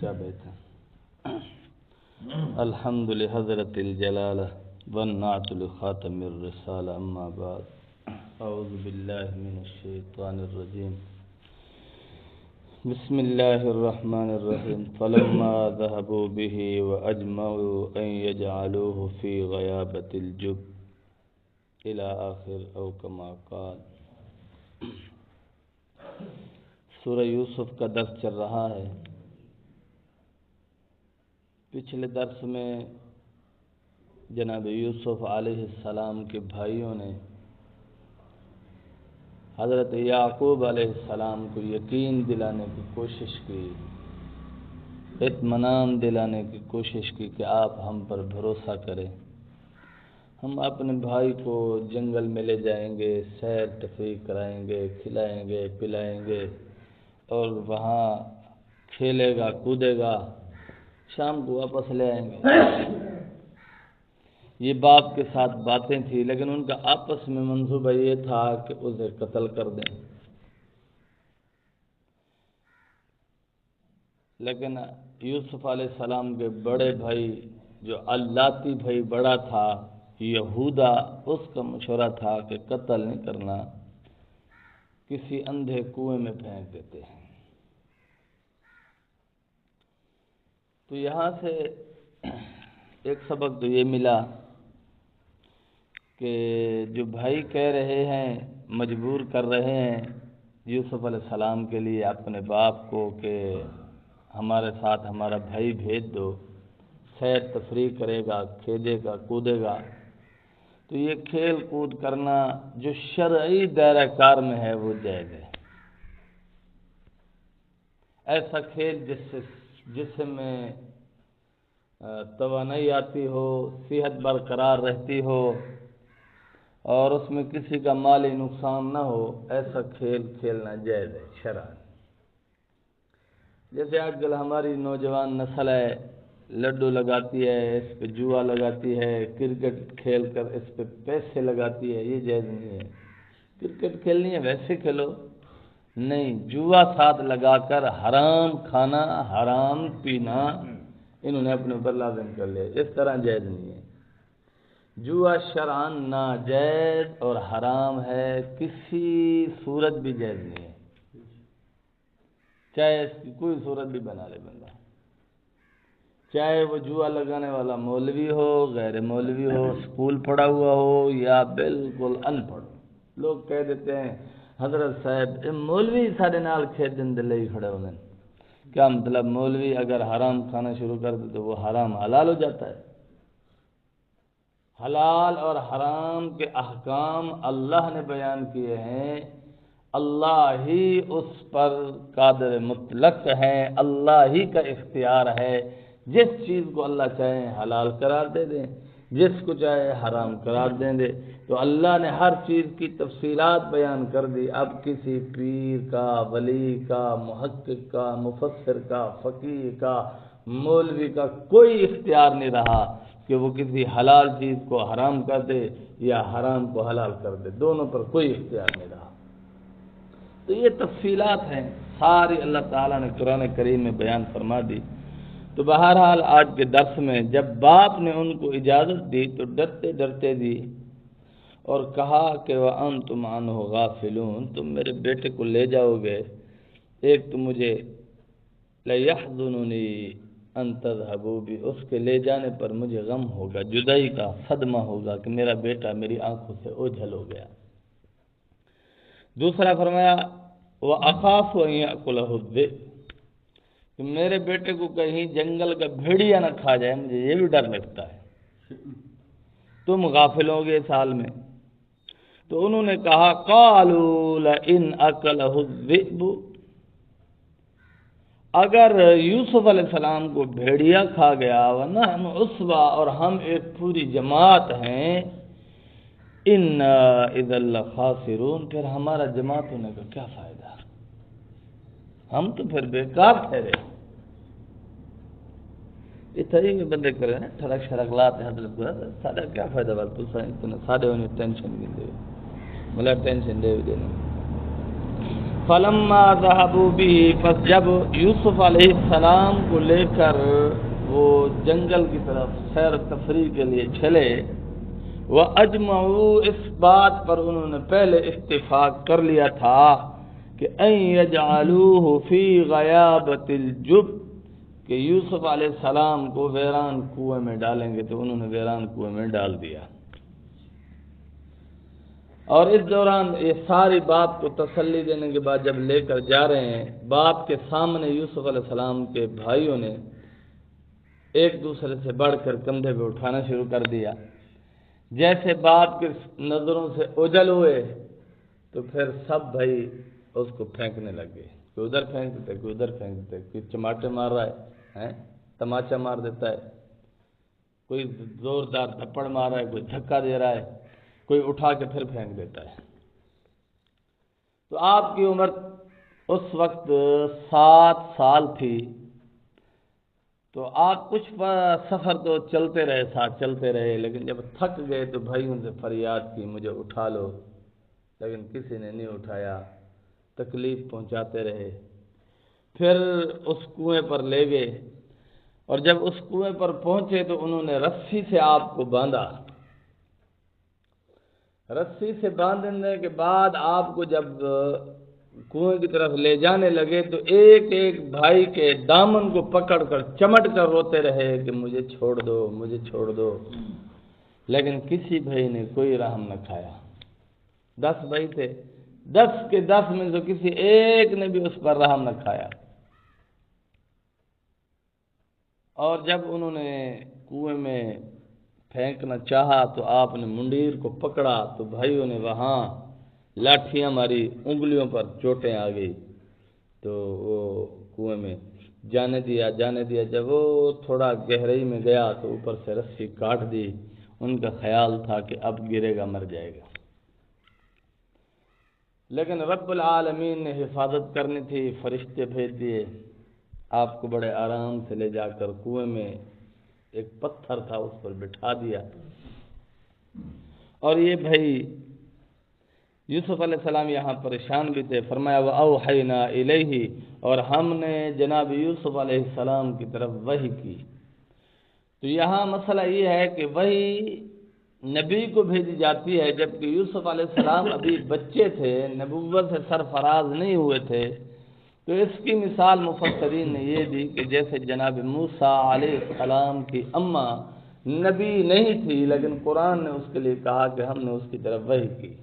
کیا بہتر الحمد لحضرت الجلالہ والنعت لخاتم الرسالہ اما بعد اعوذ باللہ من الشیطان الرجیم بسم اللہ الرحمن الرحیم فلما ذهبوا به واجمعوا ان يجعلوه في غیابة الجب الى آخر او کما قال۔ سورہ یوسف کا درس چل رہا ہے۔ پچھلے درس میں جناب یوسف علیہ السلام کے بھائیوں نے حضرت یعقوب علیہ السلام کو یقین دلانے کی کوشش کی، اطمینان دلانے کی کوشش کی کہ آپ ہم پر بھروسہ کریں، ہم اپنے بھائی کو جنگل میں لے جائیں گے، سیر تفریح کرائیں گے، کھلائیں گے، پلائیں گے اور وہاں کھیلے گا، کودے گا، شام کو واپس لے آئیں گے۔ یہ باپ کے ساتھ باتیں تھیں، لیکن ان کا آپس میں منصوبہ یہ تھا کہ اسے قتل کر دیں۔ لیکن یوسف علیہ السلام کے بڑے بھائی جو اللاتی بھائی بڑا تھا یہودا، اس کا مشورہ تھا کہ قتل نہیں کرنا، کسی اندھے کنویں میں پھینک دیتے ہیں۔ تو یہاں سے ایک سبق تو یہ ملا کہ جو بھائی کہہ رہے ہیں، مجبور کر رہے ہیں یوسف علیہ السلام کے لیے اپنے باپ کو کہ ہمارے ساتھ ہمارا بھائی بھیج دو، سیر تفریح کرے گا، کھیلے گا، کودے گا، تو یہ کھیل کود کرنا جو شرعی دائرہ کار میں ہے وہ جائز ہے۔ ایسا کھیل جس میں توانائی آتی ہو، صحت برقرار رہتی ہو اور اس میں کسی کا مالی نقصان نہ ہو، ایسا کھیل کھیلنا جائز ہے شرعاً۔ جیسے آج کل ہماری نوجوان نسل ہے، لڈو لگاتی ہے، اس پہ جوا لگاتی ہے، کرکٹ کھیل کر اس پہ پیسے لگاتی ہے، یہ جائز نہیں ہے۔ کرکٹ کھیلنی ہے ویسے کھیلو، نہیں جوا ساتھ لگا کر حرام کھانا، حرام پینا انہوں نے اپنے اوپر لازم کر لیا، اس طرح جائز نہیں ہے۔ جوا شرعاً ناجائز اور حرام ہے، کسی صورت بھی جائز نہیں ہے، چاہے اس کی کوئی صورت بھی بنا لے بندہ، چاہے وہ جوا لگانے والا مولوی ہو، غیر مولوی ہو، اسکول پڑھا ہوا ہو یا بالکل ان پڑھ۔ لوگ کہہ دیتے ہیں حضرت صاحب مولوی سارے نال کھیت دن دلے ہی کھڑے ہونے، کیا مطلب؟ مولوی اگر حرام کھانا شروع کر دے تو وہ حرام حلال ہو جاتا ہے۔ حلال اور حرام کے احکام اللہ نے بیان کیے ہیں، اللہ ہی اس پر قادر مطلق ہے، اللہ ہی کا اختیار ہے، جس چیز کو اللہ چاہے حلال قرار دے دیں، جس کو چاہے حرام قرار دیں دے۔ تو اللہ نے ہر چیز کی تفصیلات بیان کر دی، اب کسی پیر کا، ولی کا، محقق کا، مفسر کا، فقیہ کا، مولوی کا کوئی اختیار نہیں رہا کہ وہ کسی حلال چیز کو حرام کر دے یا حرام کو حلال کر دے، دونوں پر کوئی اختیار نہیں رہا۔ تو یہ تفصیلات ہیں، ساری اللہ تعالیٰ نے قرآن کریم میں بیان فرما دی۔ تو بہرحال آج کے درس میں جب باپ نے ان کو اجازت دی تو ڈرتے ڈرتے دی اور کہا کہ وَأَنْتُمْ عَنْهُ غَافِلُونَ، تم میرے بیٹے کو لے جاؤ گے، ایک تو مجھے لَيَحْزُنُنِي أَن تَذْهَبُوا بِهِ، اس کے لے جانے پر مجھے غم ہوگا، جدائی کا صدمہ ہوگا کہ میرا بیٹا میری آنکھوں سے اوجھل ہو گیا۔ دوسرا فرمایا وَأَخَافُ أَن يَأْكُلَهُ الذِّئْبُ، کہ میرے بیٹے کو کہیں جنگل کا بھیڑیا نہ کھا جائے، مجھے یہ بھی ڈر لگتا ہے، تم غافل ہو گے اس حال میں۔ تو انہوں نے کہا قَالُوا لَئِنْ أَكَلَهُ الذِّئْبُ، اگر یوسف علیہ السلام کو بھیڑیا کھا گیا، وَنَحْنُ عُصْبَةٌ، اور ہم ایک پوری جماعت ہیں، إِنَّا إِذًا لَخَاسِرُونَ، پھر ہمارا جماعت ہونے کا کیا فائدہ، ہم تو پھر بیکار ٹھہرے۔ یہ طریقے بندے کرے نا ٹھڑک شڑک لاتے حضرت کو، ساڈا کیا فائدہ بات تو ساڈے انہیں ٹینشن بھی دے، ملا ٹینشن دے بھی دینا۔ فلما ذهبوا به، پس جب یوسف علیہ السلام کو لے کر وہ جنگل کی طرف سیر تفریح کے لیے چلے، وَأَجْمَعُوا، اس بات پر انہوں نے پہلے اتفاق کر لیا تھا کہ أَن يَجْعَلُوهُ فِي غَيَابَةِ الْجُبِّ، کہ یوسف علیہ السلام کو ویران کنویں میں ڈالیں گے، تو انہوں نے ویران کنویں میں ڈال دیا۔ اور اس دوران یہ ساری باپ کو تسلی دینے کے بعد جب لے کر جا رہے ہیں، باپ کے سامنے یوسف علیہ السلام کے بھائیوں نے ایک دوسرے سے بڑھ کر کندھے پہ اٹھانا شروع کر دیا۔ جیسے باپ کی نظروں سے اوجھل ہوئے تو پھر سب بھائی اس کو پھینکنے لگے، کوئی ادھر پھینک دیتا ہے، کوئی ادھر پھینک دیتا ہے، کوئی چماٹے مار رہا ہے، تماچا مار دیتا ہے، کوئی زوردار تھپڑ مار رہا ہے، کوئی دھکا دے رہا ہے، کوئی اٹھا کے پھر پھینک دیتا ہے۔ تو آپ کی عمر اس وقت 7 سال تھی، تو آپ کچھ سفر تو چلتے رہے، ساتھ چلتے رہے، لیکن جب تھک گئے تو بھائیوں سے فریاد کی مجھے اٹھا لو، لیکن کسی نے نہیں اٹھایا، تکلیف پہنچاتے رہے۔ پھر اس کنویں پر لے گئے، اور جب اس کنویں پر پہنچے تو انہوں نے رسی سے آپ کو باندھا۔ رسی سے باندھنے کے بعد آپ کو جب کنویں کی طرف لے جانے لگے تو ایک ایک بھائی کے دامن کو پکڑ کر چمٹ کر روتے رہے کہ مجھے چھوڑ دو، مجھے چھوڑ دو، لیکن کسی بھائی نے کوئی رحم نہ کھایا۔ 10 بھائی تھے، 10 کے 10 میں سے کسی ایک نے بھی اس پر رحم نہ کھایا۔ اور جب انہوں نے کنویں میں پھینکنا چاہا تو آپ نے منڈیر کو پکڑا تو بھائیوں نے وہاں لاٹھیاں ماری، انگلیوں پر چوٹیں آ گئی، تو وہ کنویں میں جانے دیا۔ جب وہ تھوڑا گہرائی میں گیا تو اوپر سے رسی کاٹ دی۔ ان کا خیال تھا کہ اب گرے گا، مر جائے گا، لیکن رب العالمین نے حفاظت کرنی تھی، فرشتے بھیج دیے، آپ کو بڑے آرام سے لے جا کر کنویں میں ایک پتھر تھا اس پر بٹھا دیا۔ اور یہ بھائی یوسف علیہ السلام یہاں پریشان بھی تھے، فرمایا وَأَوْحَيْنَا إِلَيْهِ، اور ہم نے جناب یوسف علیہ السلام کی طرف وحی کی۔ تو یہاں مسئلہ یہ ہے کہ وحی نبی کو بھیجی جاتی ہے، جبکہ یوسف علیہ السلام ابھی بچے تھے، نبوت سے سرفراز نہیں ہوئے تھے۔ تو اس کی مثال مفسرین نے یہ دی کہ جیسے جناب موسیٰ علیہ السلام کی اماں نبی نہیں تھی، لیکن قرآن نے اس کے لیے کہا کہ ہم نے اس کی طرف وحی کی،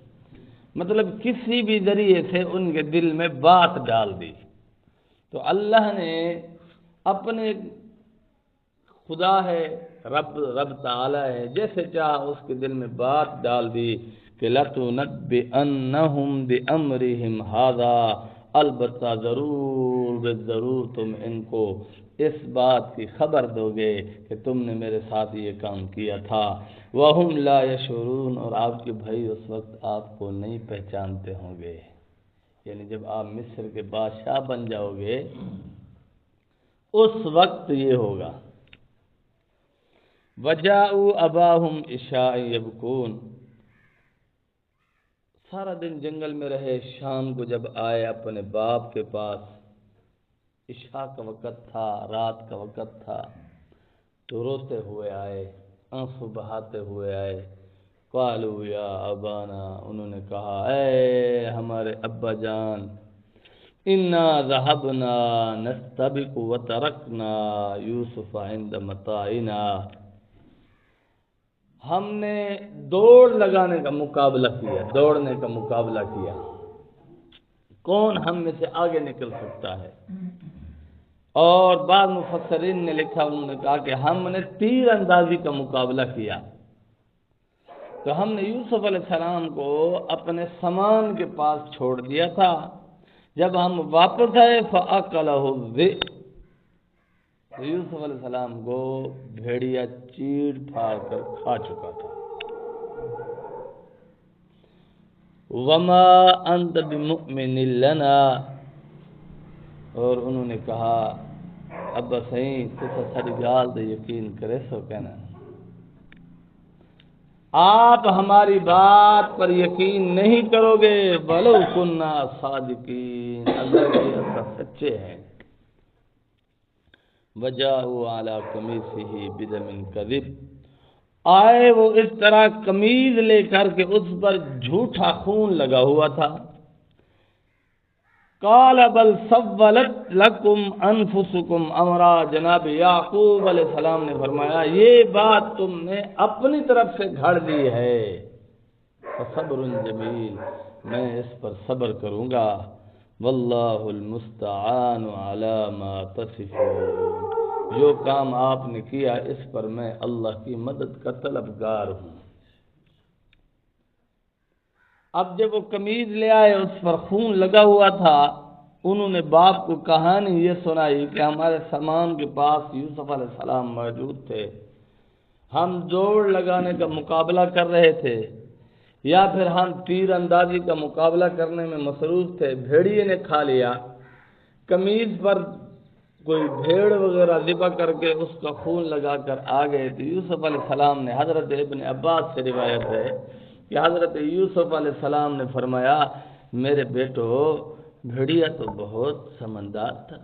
مطلب کسی بھی ذریعے سے ان کے دل میں بات ڈال دی۔ تو اللہ نے اپنے خدا ہے، رب تعالی ہے، جیسے چاہا اس کے دل میں بات ڈال دی کہ لَتُنَبِّئَنَّهُمْ بِأَمْرِهِمْ هَذَا، البتہ ضرور تم ان کو اس بات کی خبر دو گے کہ تم نے میرے ساتھ یہ کام کیا تھا۔ وَهُمْ لَا يَشْعُرُونَ، اور آپ کے بھائی اس وقت آپ کو نہیں پہچانتے ہوں گے، یعنی جب آپ مصر کے بادشاہ بن جاؤ گے اس وقت یہ ہوگا۔ وَجَاءُوا أَبَاهُمْ عِشَاءً يَبْكُونَ، سارا دن جنگل میں رہے، شام کو جب آئے اپنے باپ کے پاس، عشاء کا وقت تھا، رات کا وقت تھا، تو روتے ہوئے آئے، آنسو بہاتے ہوئے آئے۔ قالوا یا ابانا، انہوں نے کہا اے ہمارے ابا جان، انا ذهبنا نستبق وترکنا یوسف عند متاعنا، ہم نے دوڑ لگانے کا مقابلہ کیا، دوڑنے کا مقابلہ کیا، کون ہم میں سے آگے نکل سکتا ہے۔ اور بعض مفسرین نے لکھا، انہوں نے کہا کہ ہم نے تیر اندازی کا مقابلہ کیا، تو ہم نے یوسف علیہ السلام کو اپنے سامان کے پاس چھوڑ دیا تھا، جب ہم واپس آئے فَأَكَلَهُ الذِّئْبُ، تو یوسف علیہ السلام کو بھیڑیا چیڑ پھاڑ کر کھا چکا تھا۔ وَمَا أَنْتَ بِمُؤْمِنٍ لَنَا، اور انہوں نے کہا ابا صحیح تو ساری گال تو یقین کرے سو کہنا، آپ ہماری بات پر یقین نہیں کرو گے، وَلَوْ كُنَّا صَادِقِينَ، پیغمبر کی اصل سچے ہیں۔ وجاءوا علی قمیصہ بدم کذب، آئے وہ اس طرح قمیض لے کر کے اس پر جھوٹا خون لگا ہوا تھا۔ قال بل سولت لکم انفسکم امرا، جناب یعقوب علیہ السلام نے فرمایا یہ بات تم نے اپنی طرف سے گھڑ دی ہے، فصبر جمیل، میں اس پر صبر کروں گا، واللہ المستعان علی ما تصفون، جو کام آپ نے کیا اس پر میں اللہ کی مدد کا طلبگار ہوں۔ اب جب وہ قمیض لے آئے اس پر خون لگا ہوا تھا، انہوں نے باپ کو کہانی یہ سنائی کہ ہمارے سامان کے پاس یوسف علیہ السلام موجود تھے، ہم دوڑ لگانے کا مقابلہ کر رہے تھے یا پھر ہم تیر اندازی کا مقابلہ کرنے میں مصروف تھے، بھیڑیے نے کھا لیا، قمیض پر کوئی بھیڑ وغیرہ ذبح کر کے اس کا خون لگا کر آ گئے تھے۔ یوسف علیہ السلام نے، حضرت ابن عباس سے روایت ہے کہ حضرت یوسف علیہ السلام نے فرمایا میرے بیٹو بھیڑیا تو بہت سمجھدار تھا،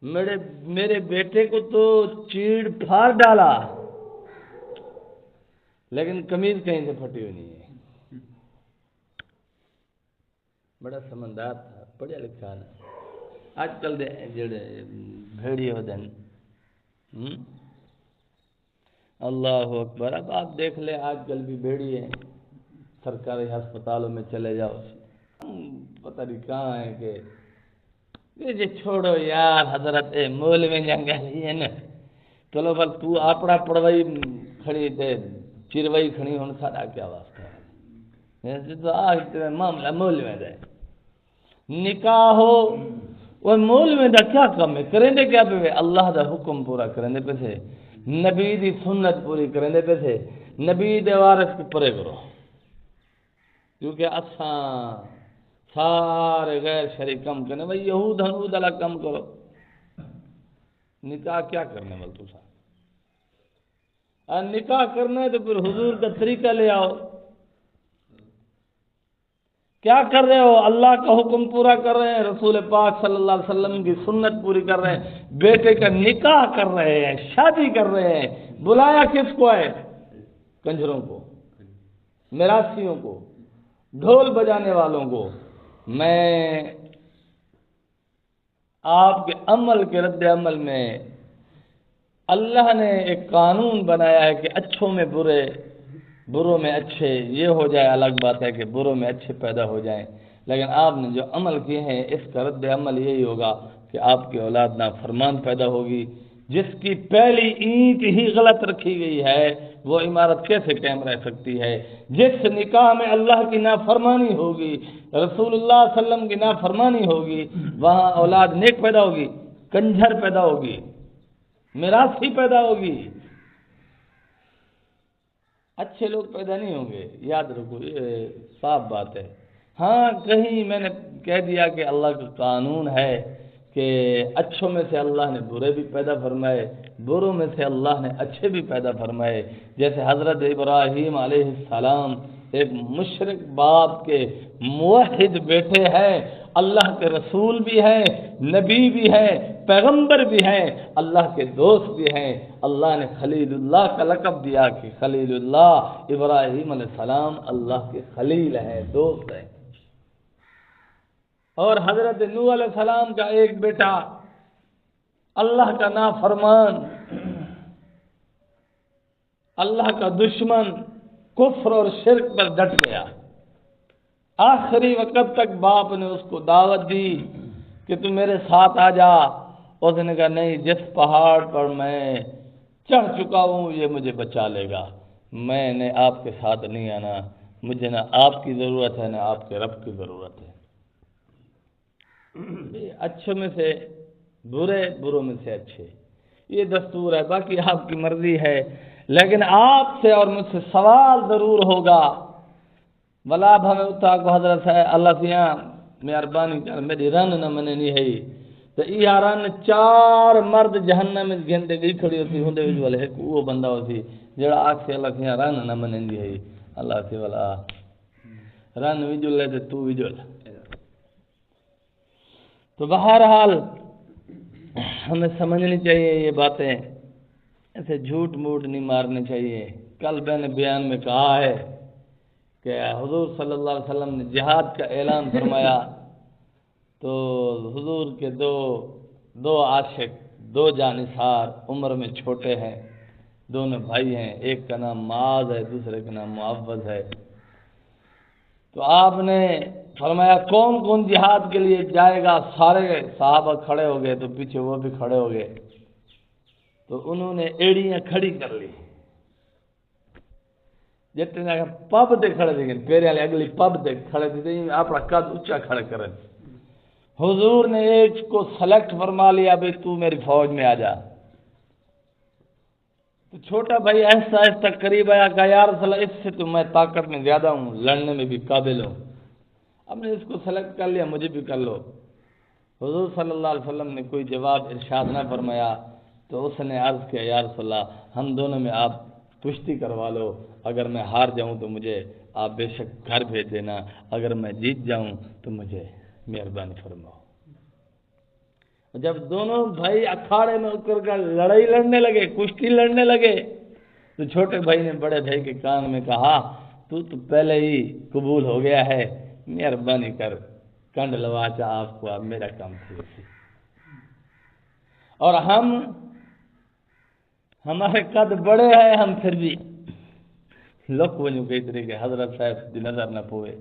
میرے بیٹے کو تو چیڑ پھاڑ ڈالا لیکن قمیض کہیں سے پھٹی ہوئی نہیں ہے، بڑا سمجھدار تھا، پڑھا لکھا نا۔ آج کل دے جڑے بھیڑی ہو دن اللہ اکبر، اب آپ دیکھ لیں آج کل بھی بھیڑی ہیں، سرکاری ہسپتالوں میں چلے جاؤ، پتہ نہیں کہاں ہے کہ یہ جی چھوڑو یار حضرت مول میں جنگل ہی ہے نا، چلو بل تو اپنا پڑوئی کھڑی تے چروئی کھڑی ہوں، ساڈا کیا واسطہ ہے، تو آج معاملہ مول میں دے نکاح ہو، وہ مول میں دا کیا کم ہے، کریں دے کیا پہ اللہ دا حکم پورا کریں دے پہ سے، نبی دی سنت پوری کریں دے پہ سے، نبی دے وارث کو پرے کرو، کیونکہ اساں سارے غیر شریک کم کرنے، بھائی یہود ہنود اللہ کم کرو، نکاح کیا کرنے والا تو سا، اور نکاح کرنا ہے تو پھر حضور کا طریقہ لے آؤ، کیا کر رہے ہو، اللہ کا حکم پورا کر رہے ہیں، رسول پاک صلی اللہ علیہ وسلم کی سنت پوری کر رہے ہیں، بیٹے کا نکاح کر رہے ہیں، شادی کر رہے ہیں، بلایا کس کو ہے، کنجروں کو، میراثیوں کو، ڈھول بجانے والوں کو۔ میں آپ کے عمل کے رد عمل میں اللہ نے ایک قانون بنایا ہے کہ اچھوں میں برے، بروں میں اچھے، یہ ہو جائے الگ بات ہے کہ بروں میں اچھے پیدا ہو جائیں، لیکن آپ نے جو عمل کیے ہیں اس کا رد عمل یہی ہوگا کہ آپ کی اولاد نافرمان پیدا ہوگی، جس کی پہلی اینٹ ہی غلط رکھی گئی ہے وہ عمارت کیسے قائم رہ سکتی ہے؟ جس نکاح میں اللہ کی نافرمانی ہوگی، رسول اللہ صلی اللہ علیہ وسلم کی نافرمانی ہوگی، وہاں اولاد نیک پیدا ہوگی، کنجر پیدا ہوگی، میراثی پیدا ہوگی، اچھے لوگ پیدا نہیں ہوں گے، یاد رکھو یہ صاف بات ہے۔ ہاں کہیں میں نے کہہ دیا کہ اللہ کا قانون ہے کہ اچھوں میں سے اللہ نے برے بھی پیدا فرمائے، بروں میں سے اللہ نے اچھے بھی پیدا فرمائے، جیسے حضرت ابراہیم علیہ السلام ایک مشرک باپ کے موحد بیٹے ہیں، اللہ کے رسول بھی ہیں، نبی بھی ہیں، پیغمبر بھی ہیں، اللہ کے دوست بھی ہیں، اللہ نے خلیل اللہ کا لقب دیا کہ خلیل اللہ، ابراہیم علیہ السلام اللہ کے خلیل ہیں، دوست ہیں۔ اور حضرت نوح علیہ السلام کا ایک بیٹا اللہ کا نافرمان، اللہ کا دشمن، کفر اور شرک پر ڈٹ گیا، آخری وقت تک باپ نے اس کو دعوت دی کہ تم میرے ساتھ آ جا، اس نے کہا نہیں، جس پہاڑ پر میں چڑھ چکا ہوں یہ مجھے بچا لے گا، میں نے آپ کے ساتھ نہیں آنا، مجھے نہ آپ کی ضرورت ہے نہ آپ کے رب کی ضرورت ہے۔ اچھے میں سے برے، بروں میں سے اچھے، یہ دستور ہے، باقی آپ کی مرضی ہے، لیکن آپ سے اور مجھ سے سوال ضرور ہوگا۔ ولا بھمیں اتھا کو حضرت ہے اللہ سیاں مہربانی کر میری رن نہ منے نہیں ہے، تو یہ رن 4 مرد جہنم میں گھنٹے گئی کھڑی ہوتی ہوں دے والے ایک وہ بندہ ہوتی جڑا آگ سے اللہ سیاں رن نہ منے نہیں ہے، اللہ سے والا رن وجل ہے تو وجل تو بہرحال ہمیں سمجھنی چاہیے یہ باتیں، ایسے جھوٹ موٹ نہیں مارنے چاہیے۔ کل میں نے بیان میں کہا ہے کہ حضور صلی اللہ علیہ وسلم نے جہاد کا اعلان فرمایا تو حضور کے دو عاشق، دو جانثار، عمر میں چھوٹے ہیں، دونوں بھائی ہیں، ایک کا نام معاذ ہے، دوسرے کا نام معوذ ہے۔ تو آپ نے فرمایا کون کون جہاد کے لیے جائے گا؟ سارے صحابہ کھڑے ہو گئے، تو پیچھے وہ بھی کھڑے ہو گئے، تو انہوں نے ایڑیاں کھڑی کر لی، جتنے پب دے کھڑے تھے، پیرے والے اگلی پب دے کھڑے تھے، اپنا قد اونچا کھڑے کرے۔ حضور نے ایک کو سلیکٹ فرما لیا، بھائی تو میری فوج میں آ جا۔ تو چھوٹا بھائی آہستہ آہستہ قریب آیا، کہا یا رسول اللہ، اس سے تو میں طاقت میں زیادہ ہوں، لڑنے میں بھی قابل ہوں، اب نے اس کو سلیکٹ کر لیا، مجھے بھی کر لو۔ حضور صلی اللہ علیہ وسلم نے کوئی جواب ارشاد نہ فرمایا، تو اس نے عرض کیا یا رسول اللہ، ہم دونوں میں آپ کشتی کروا لو، اگر میں ہار جاؤں تو مجھے آپ بے شک گھر بھیج دینا، اگر میں جیت جاؤں تو مجھے مہربانی فرماؤ۔ جب دونوں بھائی اکھاڑے میں اتر کر لڑائی لڑنے لگے، کشتی لڑنے لگے، تو چھوٹے بھائی نے بڑے بھائی کے کان میں کہا تو پہلے ہی قبول ہو گیا ہے، مہربانی کر کنڈ لوا چا آپ کو، اب میرا کام تھی۔ اور ہمارے قد بڑے ہیں، ہم پھر بھی لوگ ونجو کئی طریقے حضرت صاحب دی نظر نہ پوے،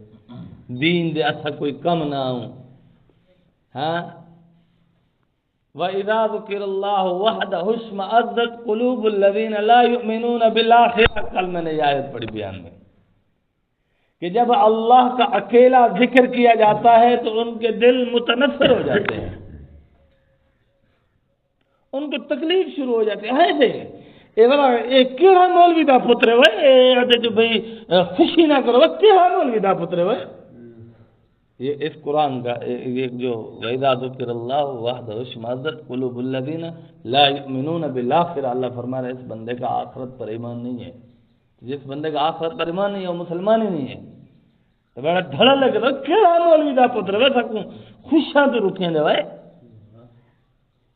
دین دے اچھا کوئی کم نہ آؤں۔ ہاں وَإِذَا ذُكِرَ اللَّهُ وَحْدَهُ اشْمَأَزَّتْ قُلُوبُ الَّذِينَ لَا يُؤْمِنُونَ بِالْآخِرَةِ۔ کل میں نے یہ آیت پڑھی بیان میں کہ جب اللہ کا اکیلا ذکر کیا جاتا ہے تو ان کے دل متنفر ہو جاتے ہیں، ان کو تکلیف شروع ہو جاتی ہے۔ ایک کیڑا مولوی دا پتر ہے، جو بھائی خوشی نہ کرو، کیڑا مولوی دا پتر ہے۔ یہ اس قرآن کا ایک جو وَإِذَا ذُكِرَ اللَّهُ وَحْدَهُ اشْمَأَزَّتْ قُلُوبُ الَّذِينَ لَا يُؤْمِنُونَ بِالْآخِرَةِ، اللہ فرما رہے اس بندے کا آخرت پر ایمان نہیں ہے، جس بندے کا آخرت پر ایمان نہیں ہے وہ مسلمان ہی نہیں ہے۔ تو بڑا دھڑا لگ رہا کیڑا مولوی دا پتر ہے، سکوں خوشیاں تو رکھیں دے وائے،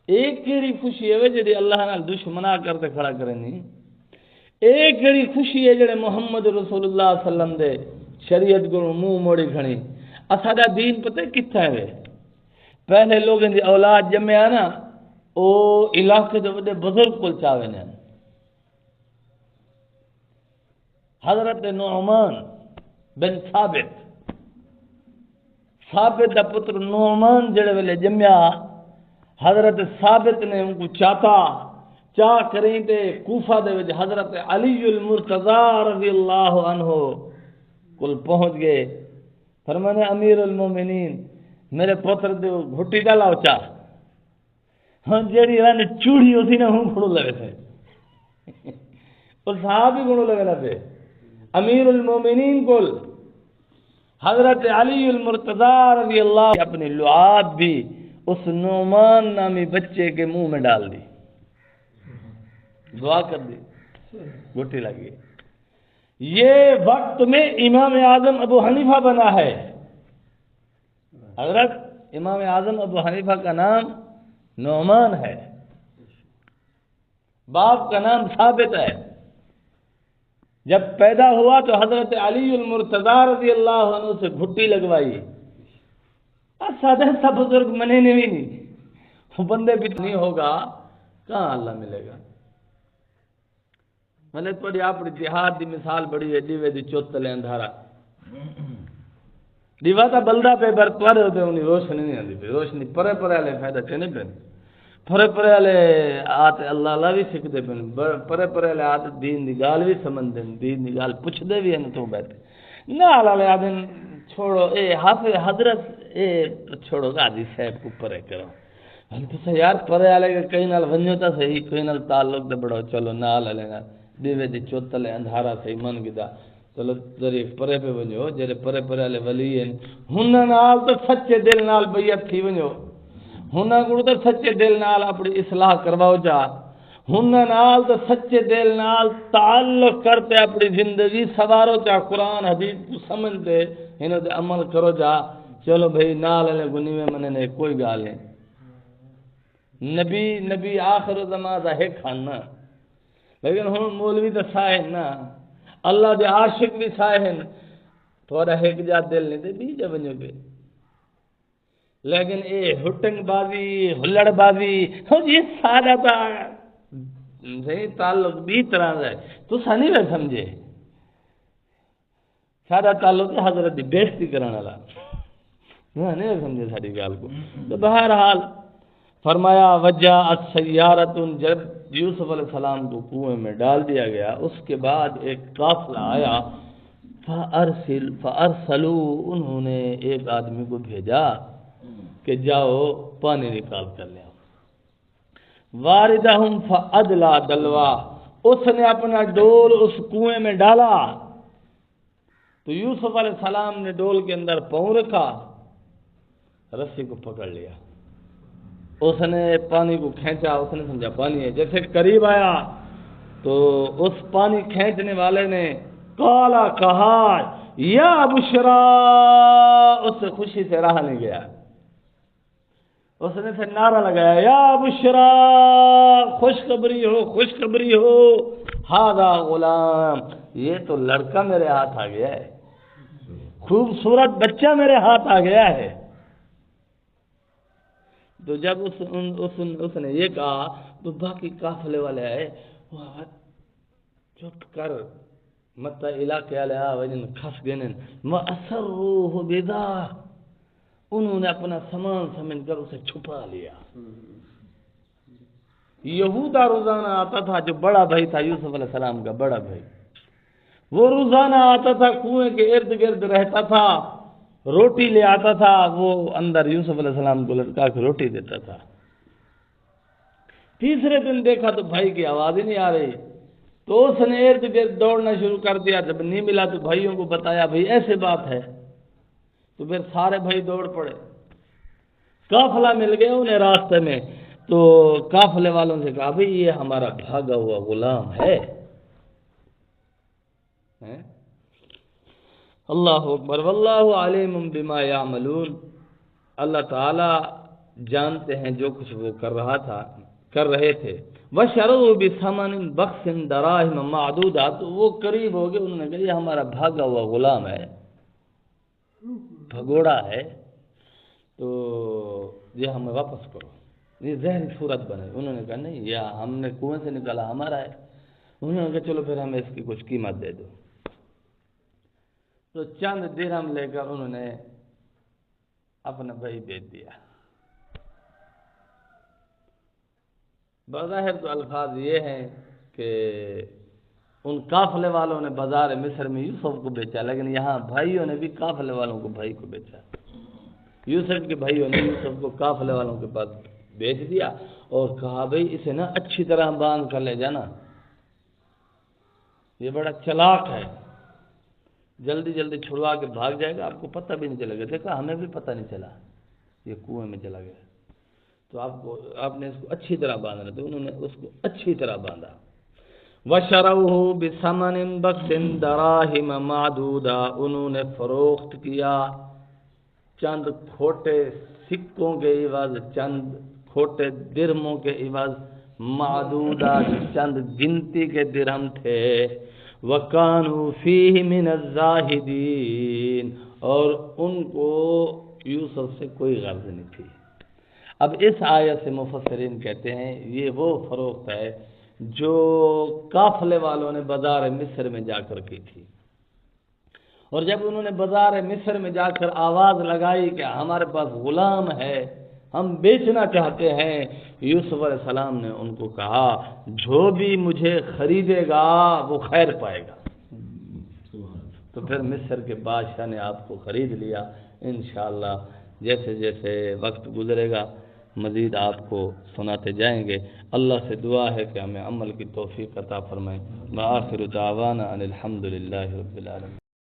ایک کیڑی خوشی ہے جی اللہ نال دشمنا کرتے کھڑا کریں نہیں، ایک کیڑی خوشی ہے جڑے محمد رسول اللہ صلی اللہ علیہ وسلم دے شریعت کو منہ موڑی کھڑی۔ اساڈا دین پتہ کتھا ہے؟ پہلے لوگوں دی اولاد جمیا نا، او علاقے دے وڈے بزرگ کول چاوے نے، حضرت نعمان بن ثابت دا پتر نعمان جڑے ویلے جمیا، حضرت ثابت نے ان کو چاہ کریں تے کوفہ دے وچ حضرت علی المرتضی رضی اللہ عنہ کل پہنچ گئے، فرمانے امیر المومنین میرے پتر دے گھٹی دا لاؤ چاہ، ہاں جیڑی رن چوڑی اسی نے ہوں گھڑو لگے تھے، اور صحابی گھڑو لگے تھے، امیر المومنین کل حضرت علی المرتضی رضی اللہ اپنی لعاب بھی اس نعمان نامی بچے کے منہ میں ڈال دی، دعا کر دی، گھٹی لگی۔ یہ وقت میں امام اعظم ابو حنیفہ بنا ہے، حضرت امام اعظم ابو حنیفہ کا نام نعمان ہے، باپ کا نام ثابت ہے۔ جب پیدا ہوا تو حضرت علی المرتضی رضی اللہ عنہ سے گھٹی لگوائی، سادہ سا بزرگ منے بھی نہیں، وہ بندے بھی نہیں ہوگا کہاں اللہ ملے گا۔ میں نے تھوڑی اپنی جہاد دی مثال بڑی ہے، دیوے دی چوت تلے اندھارا، دیوا تا بلدا پہ بر پرے ہوتے انہیں روشنی نہیں آتی پہ، روشنی پرے پرے والے فائدہ چنے پہ، پرے پرے والے آتے اللہ اللہ بھی سکھتے پہ، پرے پرے والے آتے دین دی گال بھی سمجھ دیں، دین دی گال پوچھ دے بھی ہیں تو بیٹھے نال والے آدھے چھوڑو اے حافظ حضرت اے چھوڑو غازی صاحب کو پرے کرو، ہم تو سے یار پرے والے کے کئی نال ونجو تا صحیح، کئی نال تعلق دے بڑھو، چلو نال والے نال دیوے دی چوتلے اندھارا صحیح من گدا، چلو ذریعے پرے پہ ونجو، جڑے پرے پرے والے ولی ہیں ہناں نال تو سچے دل نال بیعت تھی ونجو، ہناں کو تو سچے دل نال اپنی اصلاح کرواؤ جا، ہناں نال تو سچے دل نال تعلق کرتے اپنی زندگی سوارو جا، قرآن حدیث کو سمجھ دے انہوں دے عمل کرو جا، چلو بھائی نال گنی میں من نے کوئی گال ہے نبی آخر زمان دا ہے کھانا لیکن ہوں مولوی تو سائے نا اللہ دے عاشق بھی سائے ہیں تھوڑا ایک جا دل نہیں دے بیجا بنو پہ لیکن اے ہٹنگ بازی ہلڑ بازی یہ سارا تا تعلق بھی طرح ہے تو سانی میں سمجھے سارا تعلق ہے حضرت دی بےزتی کرنے والا نہیں سمجھے ساری گال کو تو بہرحال فرمایا وجہ السیارۃ جب یوسف علیہ السلام کو کنویں میں ڈال دیا گیا اس کے بعد ایک قافلہ آیا فارسلوا انہوں نے ایک آدمی کو بھیجا کہ جاؤ پانی نکال کر لے آؤ واردہم فادلا دلوا اس نے اپنا ڈول اس کنویں میں ڈالا تو یوسف علیہ السلام نے ڈول کے اندر پاؤں رکھا رسی کو پکڑ لیا اس نے پانی کو کھینچا اس نے سمجھا پانی ہے جیسے قریب آیا تو اس پانی کھینچنے والے نے کالا کہا یا بشرا اس سے خوشی سے رہا نہیں گیا اس نے پھر نعرہ لگایا یا بشرا خوشخبری ہو ہاذا غلام یہ تو لڑکا میرے ہاتھ آ گیا ہے خوبصورت بچہ میرے ہاتھ آ گیا ہے تو جب اس نے یہ کہا تو باقی قافلے والے آئے چپ کر مت علاقے والے وجن کھس گئے وَأَسَرُّوهُ بِذَا انہوں نے اپنا سامان سمجھ کر اسے چھپا لیا یہودا روزانہ آتا تھا جو بڑا بھائی تھا یوسف علیہ السلام کا بڑا بھائی وہ روزانہ آتا تھا کنویں کے ارد گرد رہتا تھا روٹی لے آتا تھا وہ اندر یوسف علیہ السلام کو لٹکا کے روٹی دیتا تھا تیسرے دن دیکھا تو بھائی کی آواز ہی نہیں آ رہی تو اس نے ارد گرد دوڑنا شروع کر دیا جب نہیں ملا تو بھائیوں کو بتایا بھائی ایسے بات ہے تو پھر سارے بھائی دوڑ پڑے قافلہ مل گیا انہیں راستے میں تو قافلے والوں سے کہا بھائی یہ ہمارا بھاگا ہوا غلام ہے اللہ اکبر واللہ علیم بما یعملون اللہ تعالی جانتے ہیں جو کچھ وہ کر رہے تھے وشروا بثمن بخس دراہم معدودہ تو وہ قریب ہو گئے انہوں نے کہا یہ ہمارا بھاگا ہوا غلام ہے بھگوڑا ہے تو یہ ہمیں واپس کرو یہ ظاہری صورت بنے انہوں نے کہا نہیں یہ ہم نے کنویں سے نکالا ہمارا ہے انہوں نے کہا چلو پھر ہمیں اس کی کچھ قیمت دے دو تو چند درہم لے کر انہوں نے اپنا بھائی بیچ دیا بظاہر تو الفاظ یہ ہیں کہ ان قافلے والوں نے بازار مصر میں یوسف کو بیچا لیکن یہاں بھائیوں نے بھی قافلے والوں کو بھائی کو بیچا یوسف کے بھائیوں نے یوسف کو قافلے والوں کے پاس بیچ دیا اور کہا بھائی اسے نا اچھی طرح باندھ کر لے جانا یہ بڑا چلاک ہے جلدی جلدی چھڑوا کے بھاگ جائے گا آپ کو پتہ بھی نہیں چلے گا دیکھا ہمیں بھی پتہ نہیں چلا یہ کنویں میں چلا گیا تو آپ نے اس کو اچھی طرح باندھنا تو انہوں نے اس کو اچھی طرح باندھا وَشَرَوْهُ بِثَمَنٍ بَخْسٍ دَرَاهِمَ مَعْدُودَةٍ انہوں نے فروخت کیا چند کھوٹے سکوں کے عوض چند کھوٹے درہموں کے عوض معدودہ چند گنتی کے درہم تھے وَكَانُوا فِيهِ مِنَ الزَّاهِدِينَ اور ان کو یوسف سے کوئی غرض نہیں تھی اب اس آیت سے مفسرین کہتے ہیں یہ وہ فروخت ہے جو قافلے والوں نے بازار مصر میں جا کر کی تھی اور جب انہوں نے بازار مصر میں جا کر آواز لگائی کہ ہمارے پاس غلام ہے ہم بیچنا چاہتے ہیں یوسف علیہ السلام نے ان کو کہا جو بھی مجھے خریدے گا وہ خیر پائے گا تو پھر مصر کے بادشاہ نے آپ کو خرید لیا انشاءاللہ جیسے جیسے وقت گزرے گا مزید آپ کو سناتے جائیں گے اللہ سے دعا ہے کہ ہمیں عمل کی توفیق عطا فرمائے وآخر دعوانا ان الحمد للہ رب العالمین